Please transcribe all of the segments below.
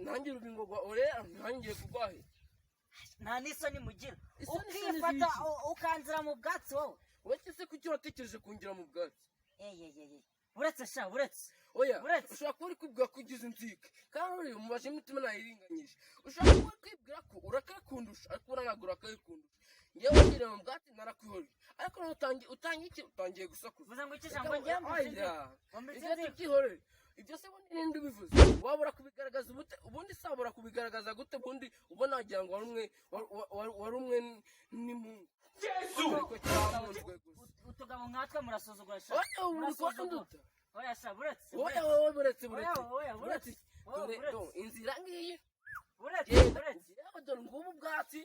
nanjye urubingo rwa orera ntangiye kugwahe nta n'isoni mugira ukifata ukanzira mu bwatsi wowe wowe se kuki watekereje kungira mu bwatsi uretse sha uretse oya ushobora kuba uri kwibwira ko ugize inzika kandi uri umubaje imitima nayiringanyije ushobora kuba uri kwibwira ko urakakundusha ariko uranagura akayikundusha ngewe wagiriye mu bwatsi narakwihoreye ariko utangiye gusakuza uvuze ngo iki jambo ngewe ibyo byihorere ibyo se bundi ninde ubivuze wabura kubigaragaza ubundi sabura kubigaragaza gute bundi ubona wagira ngo wari umwe n'imungu utugabo nkatwe murasuzugura sha oya sha buretse wowe buretse inzira ngiyi dore ngubu ubwatsi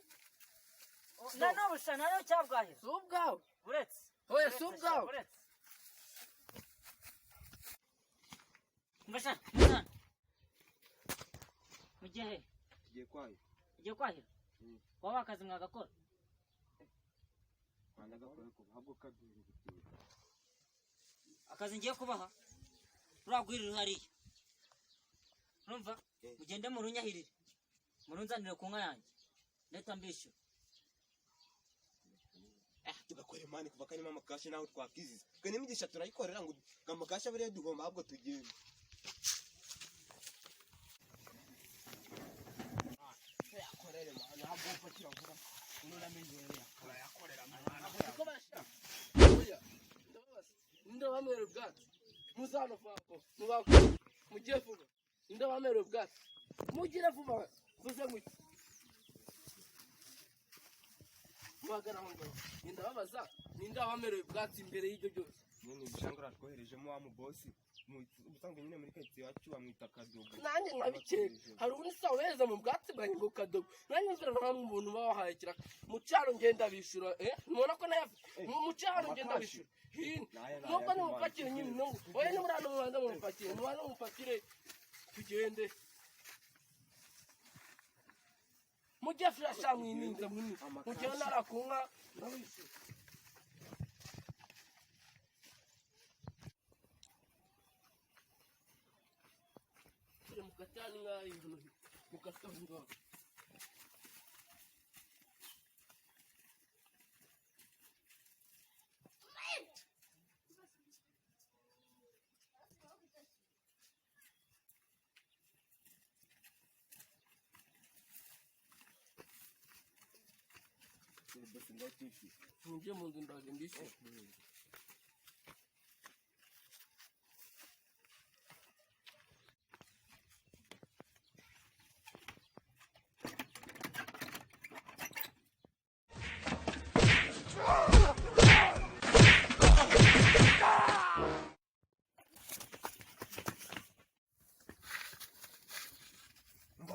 noneho busha nayo cyabwahe si ubwawe buretse oya si ubwawe mbasha mugihe ugiye kwahira waba akazi mwagakora akazi ngiye kubaha uragwirira hariya urumva mugende murunyahirire murunzanire ku nka yanjye leta mbishyura tugakora imana kuva kanima amakashi naho twakiziza twe n'imigisha turayikorera ngo amakashi abariyo duhomba ahubwo tugenda yakorere mana ntabwo ufatira vuba unamenyereye yakorera mana uko basha oya ndabamera ubwatsi muzano vako mubako mugiye vuba ndabamera ubwatsi mugire vuba vuze ngwiki muhagara aho ngaho ndababaza ndabamera ubwatsi imbere y'ibyo byose none bishangura twoherejemo wa mubosi ubusanzwe nyine muri kati yacu bamwita Kadogo nanjye nkabikeka hari undi sawa weza mu bwatsi bwanjye ngo Kadogo nanjye nzira nta muntu babahaye kiraka mu cyaro ngenda bishura mubona ko nayo mu cyaro ngenda bishura nubwo n'umupakire nyine nungu oya ni murano mubanza mumupakire mubana mumupakire tugende mujye flasha mwininza munini mujye narakunka nabishura mukatani ngayi mukatani ngayi mujye mu nzu ndaje mbishyura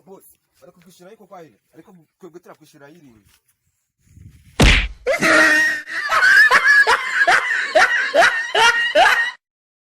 boss ariko kwishyura ariko kwahira ariko kwegutira kwishyura yirinze